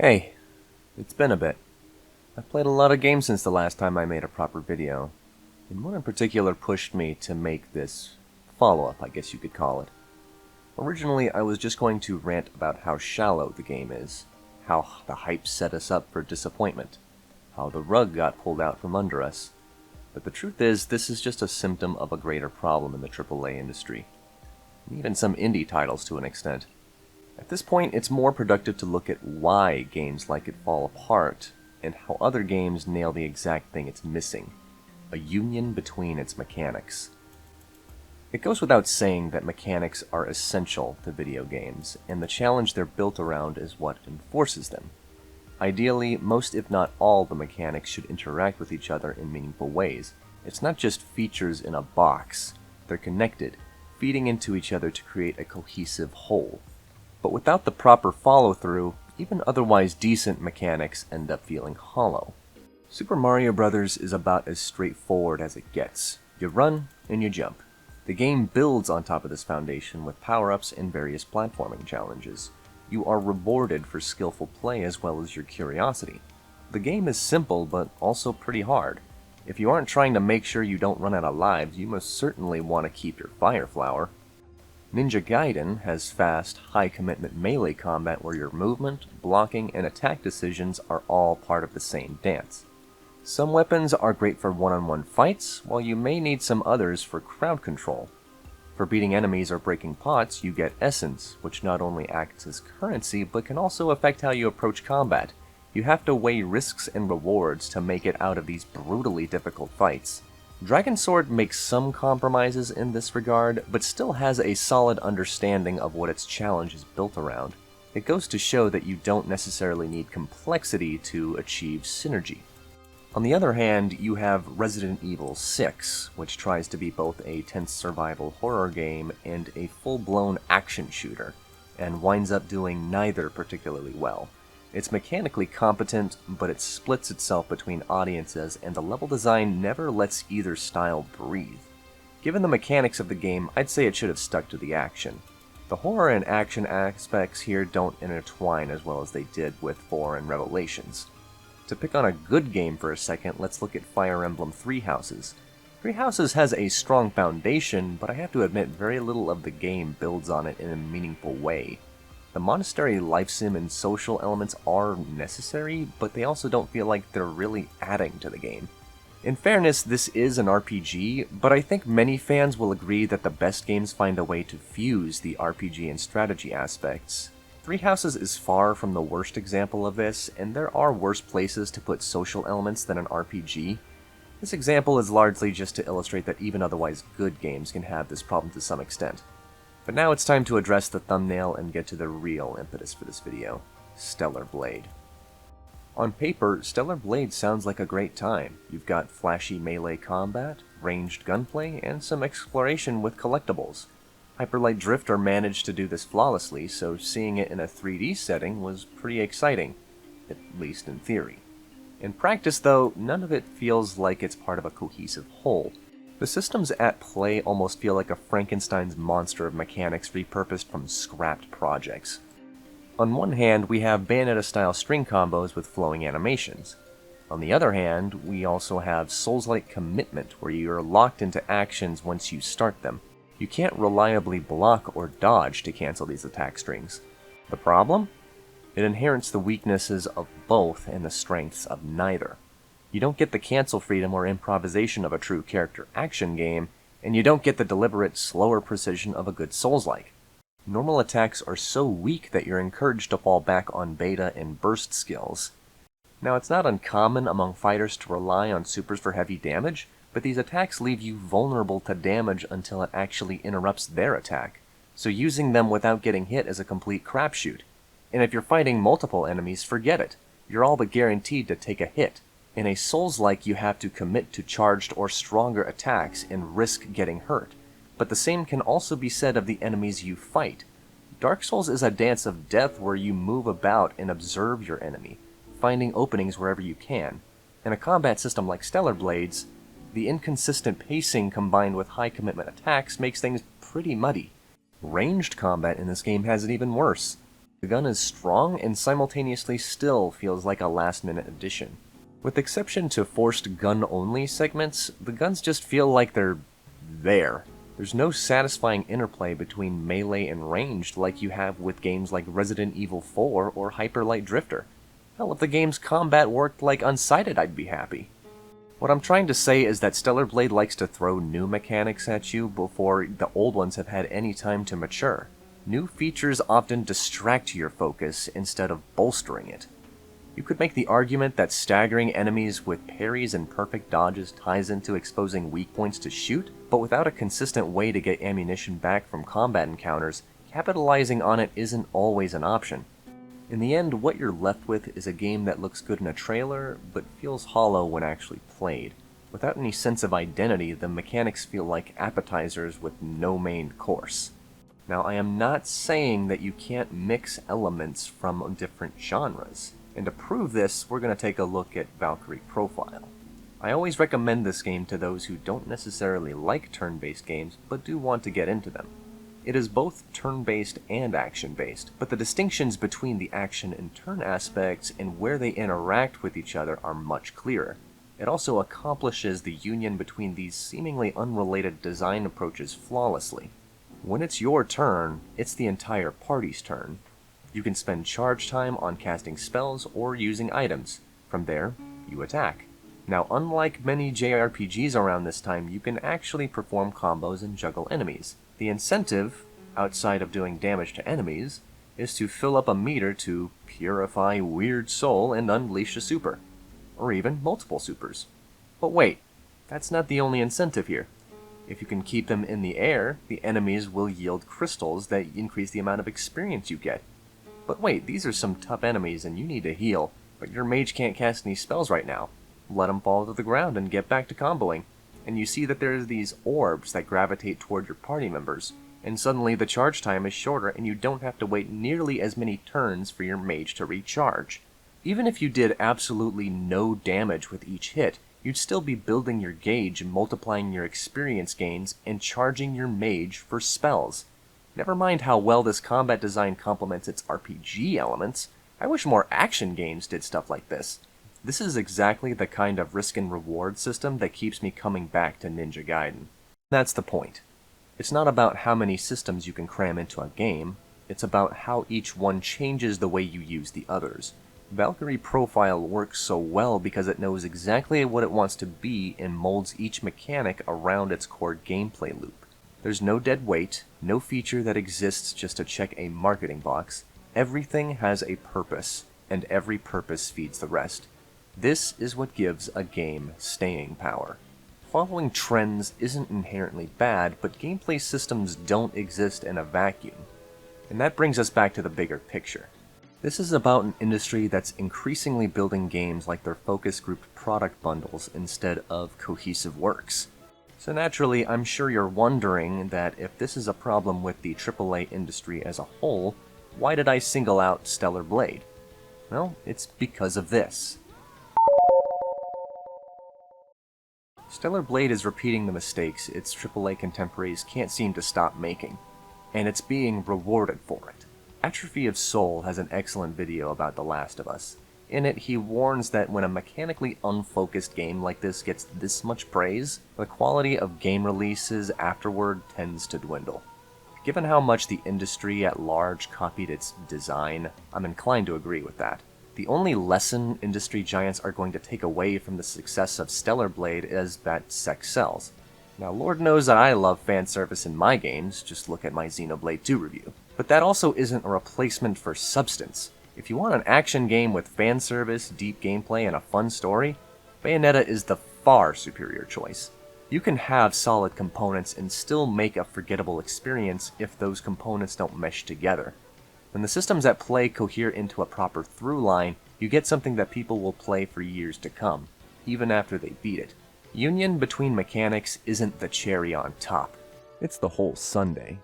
Hey, it's been a bit. I've played a lot of games since the last time I made a proper video, and one in particular pushed me to make this follow-up, I guess you could call it. Originally, I was just going to rant about how shallow the game is, how the hype set us up for disappointment, how the rug got pulled out from under us. But the truth is, this is just a symptom of a greater problem in the AAA industry, and even some indie titles to an extent. At this point, it's more productive to look at why games like it fall apart, and how other games nail the exact thing it's missing: a union between its mechanics. It goes without saying that mechanics are essential to video games, and the challenge they're built around is what enforces them. Ideally, most if not all the mechanics should interact with each other in meaningful ways. It's not just features in a box. They're connected, feeding into each other to create a cohesive whole. But without the proper follow-through, even otherwise decent mechanics end up feeling hollow. Super Mario Bros. Is about as straightforward as it gets. You run, and you jump. The game builds on top of this foundation with power-ups and various platforming challenges. You are rewarded for skillful play as well as your curiosity. The game is simple, but also pretty hard. If you aren't trying to make sure you don't run out of lives, you most certainly want to keep your fire flower. Ninja Gaiden has fast, high-commitment melee combat where your movement, blocking, and attack decisions are all part of the same dance. Some weapons are great for one-on-one fights, while you may need some others for crowd control. For beating enemies or breaking pots, you get Essence, which not only acts as currency, but can also affect how you approach combat. You have to weigh risks and rewards to make it out of these brutally difficult fights. Dragon Sword makes some compromises in this regard, but still has a solid understanding of what its challenge is built around. It goes to show that you don't necessarily need complexity to achieve synergy. On the other hand, you have Resident Evil 6, which tries to be both a tense survival horror game and a full-blown action shooter, and winds up doing neither particularly well. It's mechanically competent, but it splits itself between audiences, and the level design never lets either style breathe. Given the mechanics of the game, I'd say it should have stuck to the action. The horror and action aspects here don't intertwine as well as they did with 4 and Revelations. To pick on a good game for a second, let's look at Fire Emblem Three Houses. Three Houses has a strong foundation, but I have to admit very little of the game builds on it in a meaningful way. The monastery life sim and social elements are necessary, but they also don't feel like they're really adding to the game. In fairness, this is an RPG, but I think many fans will agree that the best games find a way to fuse the RPG and strategy aspects. Three Houses is far from the worst example of this, and there are worse places to put social elements than an RPG. This example is largely just to illustrate that even otherwise good games can have this problem to some extent. But now it's time to address the thumbnail and get to the real impetus for this video: Stellar Blade. On paper, Stellar Blade sounds like a great time. You've got flashy melee combat, ranged gunplay, and some exploration with collectibles. Hyperlight Drifter managed to do this flawlessly, so seeing it in a 3D setting was pretty exciting, at least in theory. In practice, though, none of it feels like it's part of a cohesive whole. The systems at play almost feel like a Frankenstein's monster of mechanics repurposed from scrapped projects. On one hand, we have Bayonetta-style string combos with flowing animations. On the other hand, we also have Souls-like commitment, where you're locked into actions once you start them. You can't reliably block or dodge to cancel these attack strings. The problem? It inherits the weaknesses of both and the strengths of neither. You don't get the cancel freedom or improvisation of a true character action game, and you don't get the deliberate, slower precision of a good Souls-like. Normal attacks are so weak that you're encouraged to fall back on beta and burst skills. Now, it's not uncommon among fighters to rely on supers for heavy damage, but these attacks leave you vulnerable to damage until it actually interrupts their attack, so using them without getting hit is a complete crapshoot. And if you're fighting multiple enemies, forget it. You're all but guaranteed to take a hit. In a Souls-like, you have to commit to charged or stronger attacks and risk getting hurt, but the same can also be said of the enemies you fight. Dark Souls is a dance of death where you move about and observe your enemy, finding openings wherever you can. In a combat system like Stellar Blades, the inconsistent pacing combined with high commitment attacks makes things pretty muddy. Ranged combat in this game has it even worse. The gun is strong and simultaneously still feels like a last-minute addition. With exception to forced gun-only segments, the guns just feel like they're there. There's no satisfying interplay between melee and ranged like you have with games like Resident Evil 4 or Hyper Light Drifter. Hell, if the game's combat worked like Unsighted, I'd be happy. What I'm trying to say is that Stellar Blade likes to throw new mechanics at you before the old ones have had any time to mature. New features often distract your focus instead of bolstering it. You could make the argument that staggering enemies with parries and perfect dodges ties into exposing weak points to shoot, but without a consistent way to get ammunition back from combat encounters, capitalizing on it isn't always an option. In the end, what you're left with is a game that looks good in a trailer, but feels hollow when actually played. Without any sense of identity, the mechanics feel like appetizers with no main course. Now, I am not saying that you can't mix elements from different genres, and to prove this, we're going to take a look at Valkyrie Profile. I always recommend this game to those who don't necessarily like turn-based games, but do want to get into them. It is both turn-based and action-based, but the distinctions between the action and turn aspects and where they interact with each other are much clearer. It also accomplishes the union between these seemingly unrelated design approaches flawlessly. When it's your turn, it's the entire party's turn. You can spend charge time on casting spells or using items. From there, you attack. Now, unlike many JRPGs around this time, you can actually perform combos and juggle enemies. The incentive, outside of doing damage to enemies, is to fill up a meter to purify Weird Soul and unleash a super. Or even multiple supers. But wait, that's not the only incentive here. If you can keep them in the air, the enemies will yield crystals that increase the amount of experience you get. But wait, these are some tough enemies and you need to heal, but your mage can't cast any spells right now. Let them fall to the ground and get back to comboing. And you see that there's these orbs that gravitate toward your party members, and suddenly the charge time is shorter and you don't have to wait nearly as many turns for your mage to recharge. Even if you did absolutely no damage with each hit, you'd still be building your gauge and multiplying your experience gains and charging your mage for spells. Never mind how well this combat design complements its RPG elements. I wish more action games did stuff like this. This is exactly the kind of risk and reward system that keeps me coming back to Ninja Gaiden. That's the point. It's not about how many systems you can cram into a game, it's about how each one changes the way you use the others. Valkyrie Profile works so well because it knows exactly what it wants to be and molds each mechanic around its core gameplay loop. There's no dead weight, no feature that exists just to check a marketing box. Everything has a purpose, and every purpose feeds the rest. This is what gives a game staying power. Following trends isn't inherently bad, but gameplay systems don't exist in a vacuum. And that brings us back to the bigger picture. This is about an industry that's increasingly building games like their focus group product bundles instead of cohesive works. So naturally, I'm sure you're wondering that if this is a problem with the AAA industry as a whole, why did I single out Stellar Blade? Well, it's because of this. Stellar Blade is repeating the mistakes its AAA contemporaries can't seem to stop making, and it's being rewarded for it. AtrophyofSoul has an excellent video about The Last of Us. In it, he warns that when a mechanically unfocused game like this gets this much praise, the quality of game releases afterward tends to dwindle. Given how much the industry at large copied its design, I'm inclined to agree with that. The only lesson industry giants are going to take away from the success of Stellar Blade is that sex sells. Now, Lord knows that I love fan service in my games, just look at my Xenoblade 2 review. But that also isn't a replacement for substance. If you want an action game with fan service, deep gameplay, and a fun story, Bayonetta is the far superior choice. You can have solid components and still make a forgettable experience if those components don't mesh together. When the systems at play cohere into a proper through line, you get something that people will play for years to come, even after they beat it. Union between mechanics isn't the cherry on top. It's the whole sundae.